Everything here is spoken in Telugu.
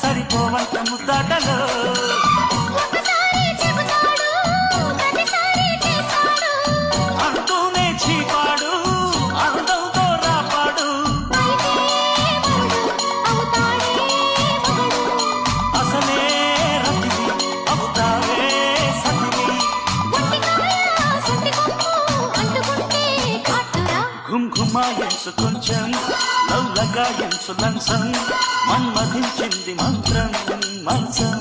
సరిపోవంత ముద్దాటలో అంటూనే చీపాడు అందంతో రాపాడు అసలే రతివి అవుతావే సతివి ఘుంఘుమాయించు కొంచెం లవ్లగాయించు లంచం మన్మధించింది మంత్రం మంచం